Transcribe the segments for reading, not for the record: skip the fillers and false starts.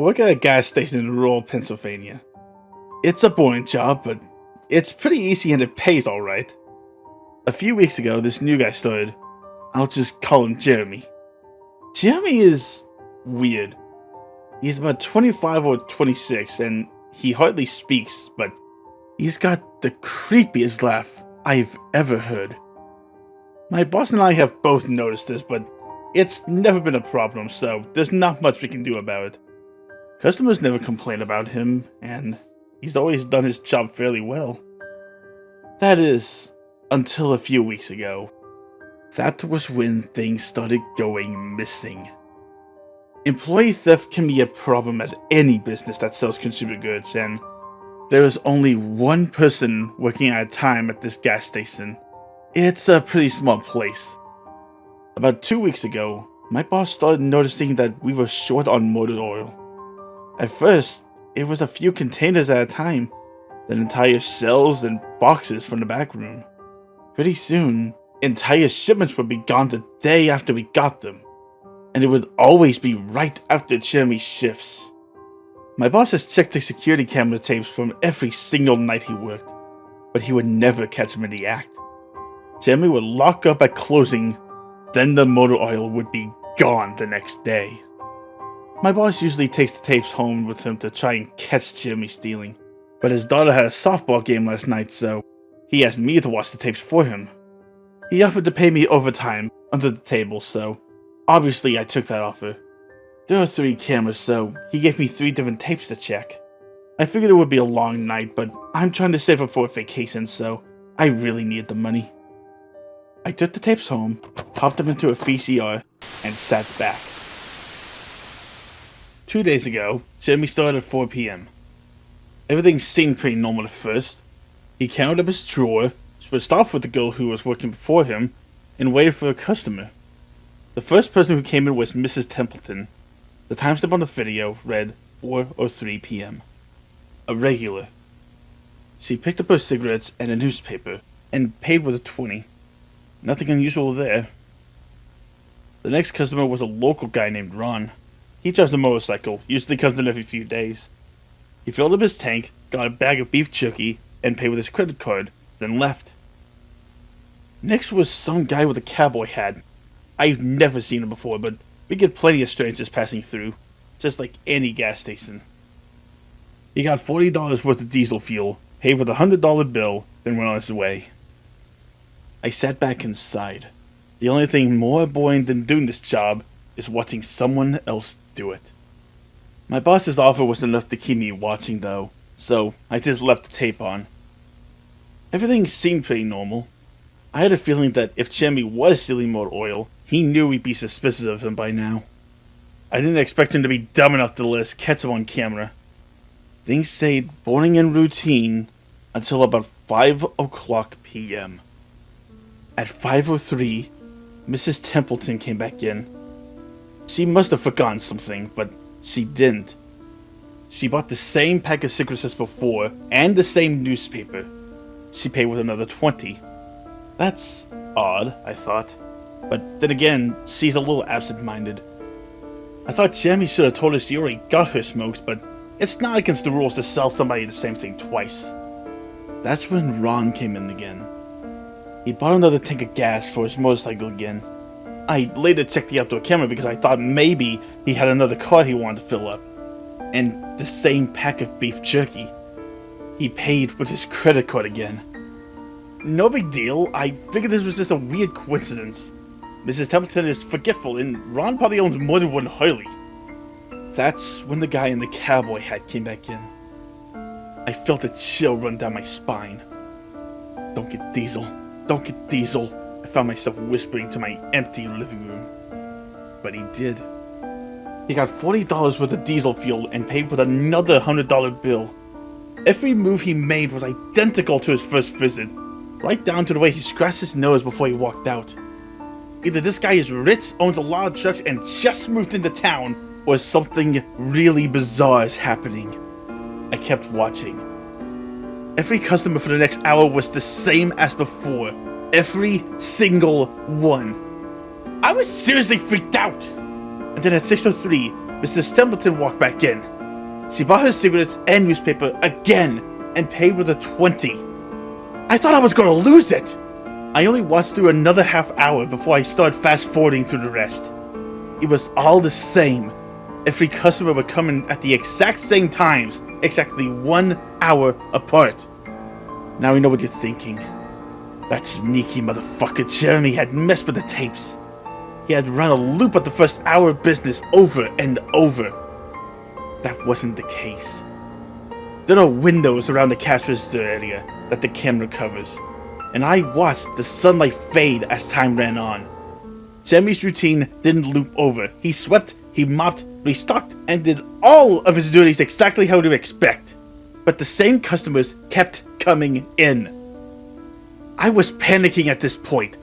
work at a gas station in rural Pennsylvania. It's a boring job, but it's pretty easy and it pays alright. A few weeks ago, this new guy started. I'll just call him Jeremy. Jeremy is weird. He's about 25 or 26, and he hardly speaks, but he's got the creepiest laugh I've ever heard. My boss and I have both noticed this, but it's never been a problem, so there's not much we can do about it. Customers never complain about him, and he's always done his job fairly well. That is, until a few weeks ago. That was when things started going missing. Employee theft can be a problem at any business that sells consumer goods, and there is only one person working at a time at this gas station. It's a pretty small place. About 2 weeks ago, my boss started noticing that we were short on motor oil. At first, it was a few containers at a time, then entire shelves and boxes from the back room. Pretty soon, entire shipments would be gone the day after we got them, and it would always be right after Jeremy's shifts. My boss has checked the security camera tapes from every single night he worked, but he would never catch him in the act. Jeremy would lock up at closing, then the motor oil would be gone the next day. My boss usually takes the tapes home with him to try and catch Jeremy stealing, but his daughter had a softball game last night, so he asked me to watch the tapes for him. He offered to pay me overtime under the table, so obviously I took that offer. There are 3 cameras, so he gave me 3 different tapes to check. I figured it would be a long night, but I'm trying to save up for a vacation, so I really needed the money. I took the tapes home, popped them into a VCR, and sat back. 2 days ago, Jeremy started at 4 p.m. Everything seemed pretty normal at first. He counted up his drawer, switched off with the girl who was working before him, and waited for a customer. The first person who came in was Mrs. Templeton. The timestamp on the video read 4:03 p.m. A regular. She picked up her cigarettes and a newspaper, and paid with a 20. Nothing unusual there. The next customer was a local guy named Ron. He drives a motorcycle, usually comes in every few days. He filled up his tank, got a bag of beef jerky, and paid with his credit card, then left. Next was some guy with a cowboy hat. I've never seen him before, but we get plenty of strangers passing through, just like any gas station. He got $40 worth of diesel fuel, paid with a $100 bill, then went on his way. I sat back inside. The only thing more boring than doing this job is watching someone else do it. My boss's offer was enough to keep me watching though, so I just left the tape on. Everything seemed pretty normal. I had a feeling that if Jeremy was stealing more oil, he knew we'd be suspicious of him by now. I didn't expect him to be dumb enough to let us catch him on camera. Things stayed boring and routine until about 5 o'clock p.m. At 5:03, Mrs. Templeton came back in. She must have forgotten something, but she didn't. She bought the same pack of cigarettes as before, and the same newspaper. She paid with another 20. That's odd, I thought. But then again, she's a little absent-minded. I thought Jeremy should have told us she already got her smokes, but it's not against the rules to sell somebody the same thing twice. That's when Ron came in again. He bought another tank of gas for his motorcycle again. I later checked the outdoor camera because I thought maybe he had another car he wanted to fill up. And the same pack of beef jerky. He paid with his credit card again. No big deal, I figured this was just a weird coincidence. Mrs. Templeton is forgetful, and Ron probably owns more than one Harley. That's when the guy in the cowboy hat came back in. I felt a chill run down my spine. Don't get diesel. Don't get diesel, I found myself whispering to my empty living room. But he did. He got $40 worth of diesel fuel and paid with another $100 bill. Every move he made was identical to his first visit, right down to the way he scratched his nose before he walked out. Either this guy is rich, owns a lot of trucks, and just moved into town, or something really bizarre is happening. I kept watching. Every customer for the next hour was the same as before. Every single one. I was seriously freaked out. And then at 6:03, Mrs. Templeton walked back in. She bought her cigarettes and newspaper again and paid with a 20. I thought I was gonna lose it. I only watched through another half hour before I started fast forwarding through the rest. It was all the same. Every customer would come in at the exact same times, exactly 1 hour apart. Now I know what you're thinking. That sneaky motherfucker Jeremy had messed with the tapes. He had run a loop at the first hour of business over and over. That wasn't the case. There are windows around the cash register area that the camera covers, and I watched the sunlight fade as time ran on. Jeremy's routine didn't loop over. He swept, he mopped, restocked, and did all of his duties exactly how to expect. But the same customers kept coming in. I was panicking at this point.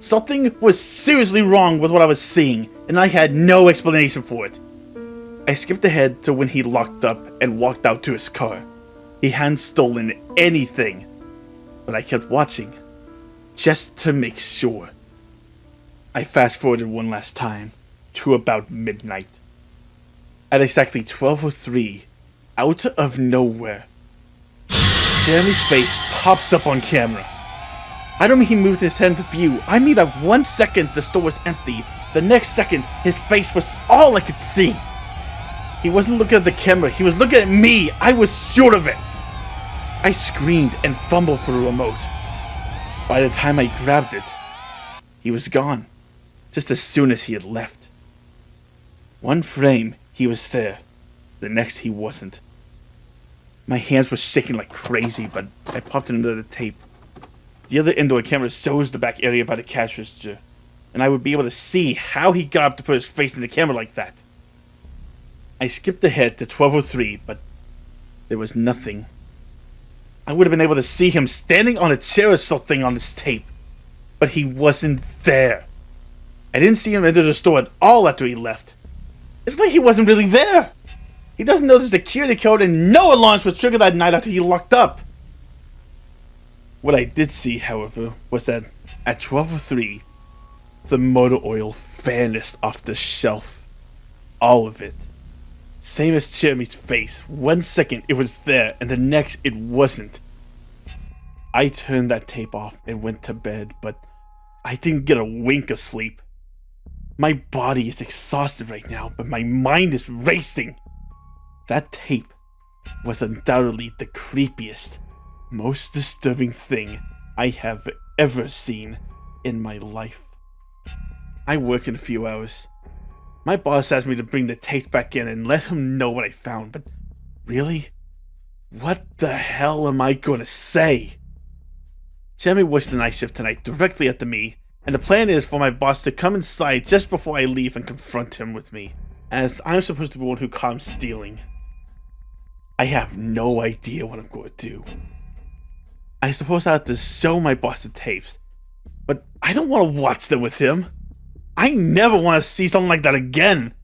Something was seriously wrong with what I was seeing, and I had no explanation for it. I skipped ahead to when he locked up and walked out to his car. He hadn't stolen anything, but I kept watching, just to make sure. I fast-forwarded one last time, to about midnight. At exactly 12:03, out of nowhere, Jeremy's face pops up on camera. I don't mean he moved his head into view. I mean that 1 second the store was empty. The next second, his face was all I could see. He wasn't looking at the camera, he was looking at me. I was sure of it. I screamed and fumbled for the remote. By the time I grabbed it, he was gone, just as soon as he had left. One frame, he was there. The next, he wasn't. My hands were shaking like crazy, but I popped it into the tape. The other indoor camera shows the back area by the cash register, and I would be able to see how he got up to put his face in the camera like that. I skipped ahead to 12:03, but there was nothing. I would have been able to see him standing on a chair or something on this tape, but he wasn't there. I didn't see him enter the store at all after he left. It's like he wasn't really there. He doesn't know the security code, and no alarms were triggered that night after he locked up. What I did see, however, was that at 12:03, the motor oil vanished off the shelf. All of it. Same as Jeremy's face. 1 second it was there, and the next it wasn't. I turned that tape off and went to bed, but I didn't get a wink of sleep. My body is exhausted right now, but my mind is racing. That tape was undoubtedly the creepiest, most disturbing thing I have ever seen in my life. I work in a few hours. My boss asked me to bring the tapes back in and let him know what I found, but really? What the hell am I gonna say? Jeremy works the night shift tonight directly after me, and the plan is for my boss to come inside just before I leave and confront him with me, as I'm supposed to be the one who caught him stealing. I have no idea what I'm going to do. I suppose I have to show my boss the tapes, but I don't want to watch them with him. I never want to see something like that again.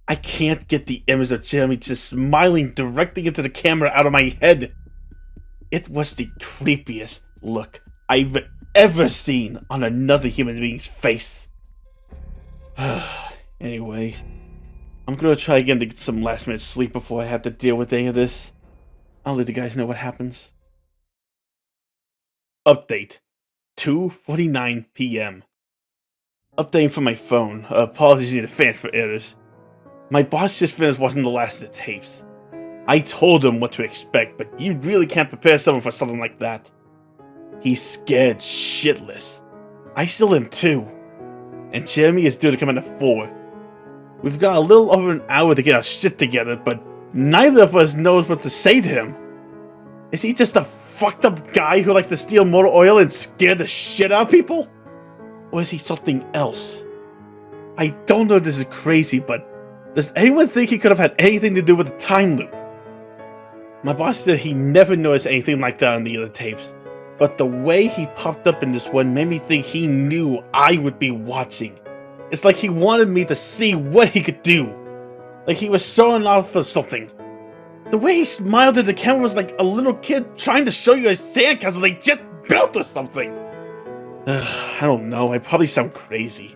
I can't get the image of Jeremy just smiling directly into the camera out of my head. It was the creepiest look I've ever seen on another human being's face. Anyway, I'm gonna try again to get some last minute sleep before I have to deal with any of this. I'll let you guys know what happens. Update. 2:49 p.m. Updating from my phone. Apologies in advance for errors. My boss just finished watching the last of the tapes. I told him what to expect, but you really can't prepare someone for something like that. He's scared shitless. I still am too. And Jeremy is due to come in at 4. We've got a little over an hour to get our shit together, but neither of us knows what to say to him. Is he just a fucked up guy who likes to steal motor oil and scare the shit out of people? Or is he something else? I don't know if this is crazy, but does anyone think he could have had anything to do with the time loop? My boss said he never noticed anything like that on the other tapes, but the way he popped up in this one made me think he knew I would be watching. It's like he wanted me to see what he could do. Like he was showing off for something. The way he smiled at the camera was like a little kid trying to show you a sandcastle they just built or something. I don't know, I probably sound crazy.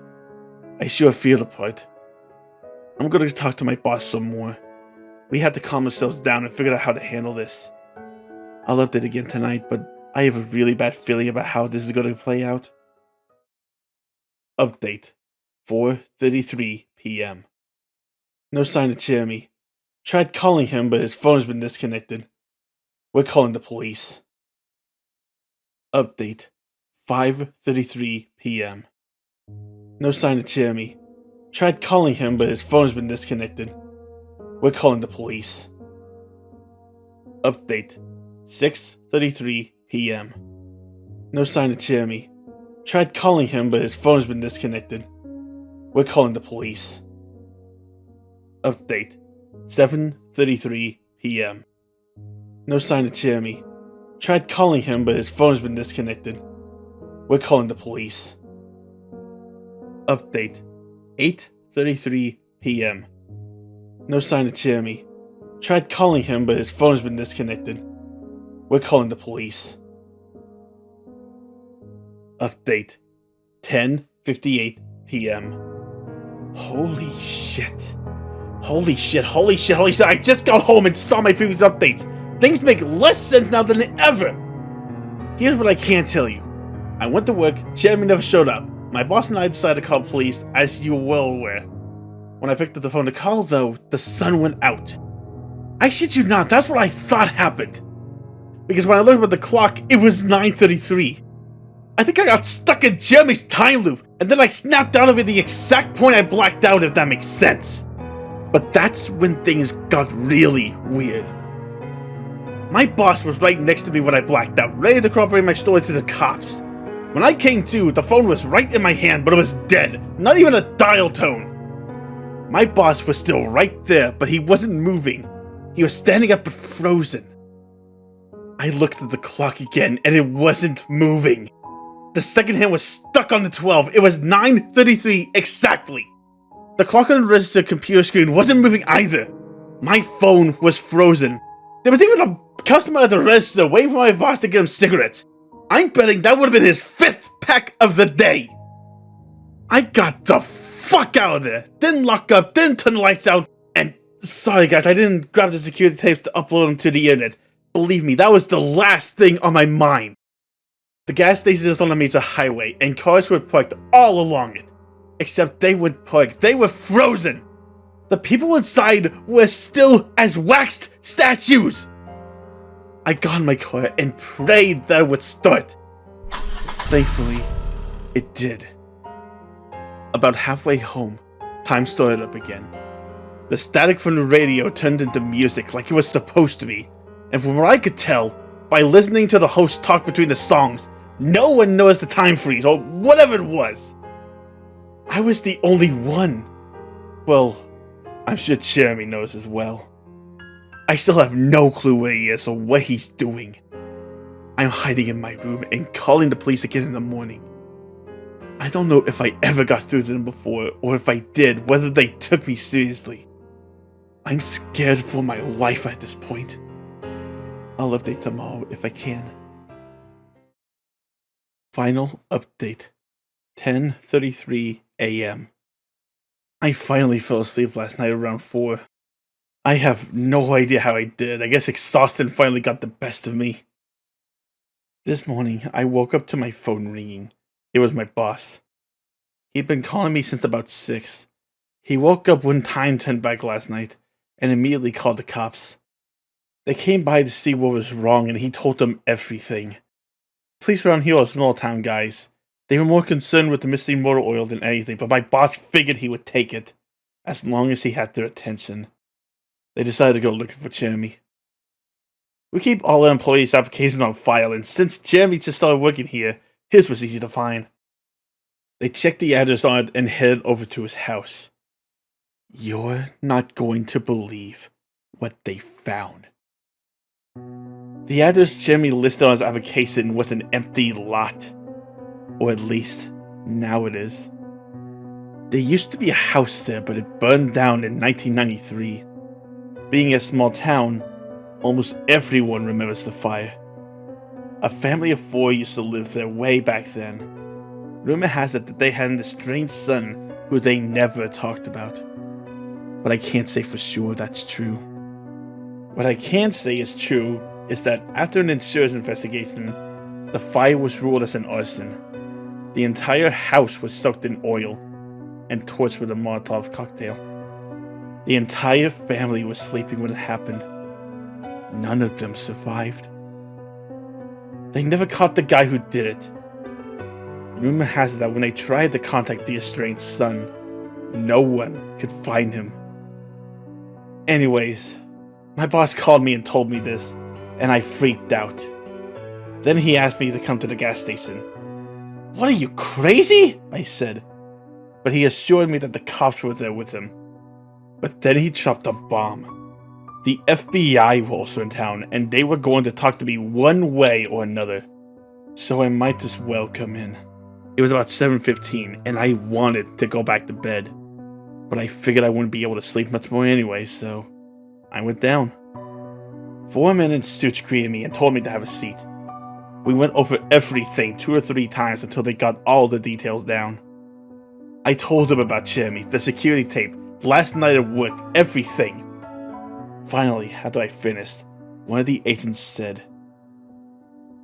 I sure feel the part. I'm gonna talk to my boss some more. We had to calm ourselves down and figure out how to handle this. I'll update again tonight, but I have a really bad feeling about how this is going to play out. Update. 4:33 p.m. No sign of Jeremy. Tried calling him, but his phone's been disconnected. We're calling the police. Update. 5:33 p.m. No sign of Jeremy. Tried calling him, but his phone's been disconnected. We're calling the police. Update. 6:33 p.m. No sign of Jeremy. Tried calling him, but his phone's been disconnected. We're calling the police. Update. 7:33 p.m. No sign of Jeremy. Tried calling him, but his phone's been disconnected. We're calling the police. Update. 8:33 p.m. No sign of Jeremy. Tried calling him, but his phone's been disconnected. We're calling the police. Update. 10:58 p.m. Holy shit. Holy shit. I just got home and saw my previous updates. Things make less sense now than ever. Here's what I can't tell you. I went to work, Jeremy never showed up. My boss and I decided to call police, as you were well aware. When I picked up the phone to call, though, the sun went out. I shit you not, that's what I thought happened. Because when I looked at the clock, it was 9:33. I think I got stuck in Jeremy's time loop, and then I snapped out of it the exact point I blacked out, if that makes sense. But that's when things got really weird. My boss was right next to me when I blacked out, ready to corroborate my story to the cops. When I came to, the phone was right in my hand, but it was dead, not even a dial tone. My boss was still right there, but he wasn't moving. He was standing up but frozen. I looked at the clock again, and it wasn't moving. The second hand was stuck on the 12. It was 9:33 exactly. The clock on the register computer screen wasn't moving either. My phone was frozen. There was even a customer at the register waiting for my boss to get him cigarettes. I'm betting that would have been his 5th pack of the day. I got the fuck out of there. Didn't lock up, didn't turn the lights out, and sorry guys, I didn't grab the security tapes to upload them to the internet. Believe me, that was the last thing on my mind. The gas station is on a major highway, and cars were parked all along it. Except they weren't parked, they were frozen. The people inside were still as waxed statues. I got in my car and prayed that it would start. Thankfully, it did. About halfway home, time started up again. The static from the radio turned into music like it was supposed to be, and from what I could tell, by listening to the host talk between the songs, no one noticed the time freeze or whatever it was. I was the only one. Well, I'm sure Jeremy knows as well. I still have no clue where he is or what he's doing. I'm hiding in my room and calling the police again in the morning. I don't know if I ever got through to them before, or if I did, whether they took me seriously. I'm scared for my life at this point. I'll update tomorrow if I can. Final update. 10:33 a.m. I finally fell asleep last night around 4. I have no idea how I did. I guess exhaustion finally got the best of me. This morning, I woke up to my phone ringing. It was my boss. He'd been calling me since about 6. He woke up when time turned back last night, and immediately called the cops. They came by to see what was wrong, and he told them everything. Police around here are small-town guys. They were more concerned with the missing motor oil than anything, but my boss figured he would take it, as long as he had their attention. They decided to go looking for Jeremy. We keep all our employees' applications on file, and since Jeremy just started working here, his was easy to find. They checked the address on it and headed over to his house. You're not going to believe what they found. The address Jeremy listed on his application was an empty lot. Or at least, now it is. There used to be a house there, but it burned down in 1993. Being a small town, almost everyone remembers the fire. A family of 4 used to live there way back then. Rumor has it that they had an estranged son who they never talked about. But I can't say for sure that's true. What I can say is true is that after an insurance investigation, the fire was ruled as an arson. The entire house was soaked in oil and torched with a Molotov cocktail. The entire family was sleeping when it happened. None of them survived. They never caught the guy who did it. Rumor has it that when they tried to contact the estranged son, no one could find him. Anyways, my boss called me and told me this, and I freaked out. Then he asked me to come to the gas station. "What are you, crazy?" I said. But he assured me that the cops were there with him. But then he dropped a bomb. The FBI were also in town, and they were going to talk to me one way or another. So I might as well come in. It was about 7:15, and I wanted to go back to bed. But I figured I wouldn't be able to sleep much more anyway, so I went down. 4 men in suits greeted me and told me to have a seat. We went over everything 2 or 3 times until they got all the details down. I told them about Jeremy, the security tape, last night at work, everything. Finally, after I finished, one of the agents said,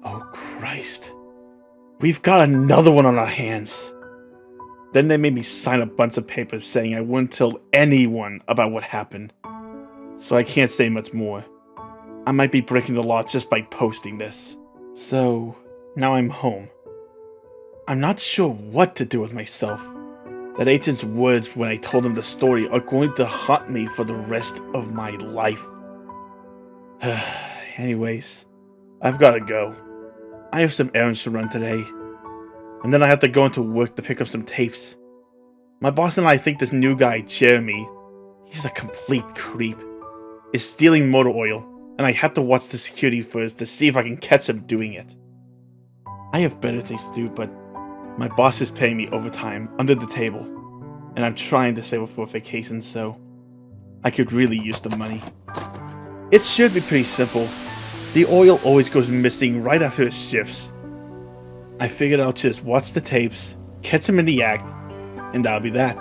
"Oh Christ, we've got another one on our hands." Then they made me sign a bunch of papers saying I wouldn't tell anyone about what happened. So I can't say much more. I might be breaking the law just by posting this. So, now I'm home. I'm not sure what to do with myself. That agent's words when I told him the story are going to haunt me for the rest of my life. Anyways, I've gotta go. I have some errands to run today. And then I have to go into work to pick up some tapes. My boss and I think this new guy, Jeremy, he's a complete creep, is stealing motor oil, and I have to watch the security first to see if I can catch him doing it. I have better things to do, but my boss is paying me overtime under the table, and I'm trying to save up for a vacation, so I could really use the money. It should be pretty simple. The oil always goes missing right after it shifts. I figured I'll just watch the tapes, catch him in the act, and that'll be that.